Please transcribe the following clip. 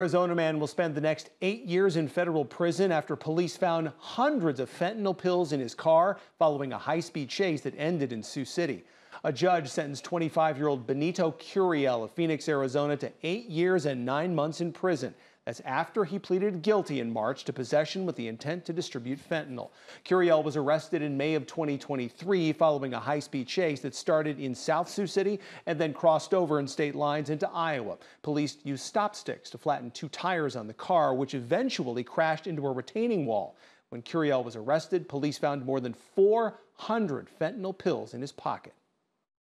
Arizona man will spend the next 8 years in federal prison after police found hundreds of fentanyl pills in his car following a high-speed chase that ended in Sioux City. A judge sentenced 25-year-old Benito Curiel of Phoenix, Arizona to 8 years and 9 months in prison. That's after he pleaded guilty in March to possession with the intent to distribute fentanyl. Curiel was arrested in May of 2023 following a high-speed chase that started in South Sioux City and then crossed over in state lines into Iowa. Police used stop sticks to flatten 2 tires on the car, which eventually crashed into a retaining wall. When Curiel was arrested, police found more than 400 fentanyl pills in his pocket.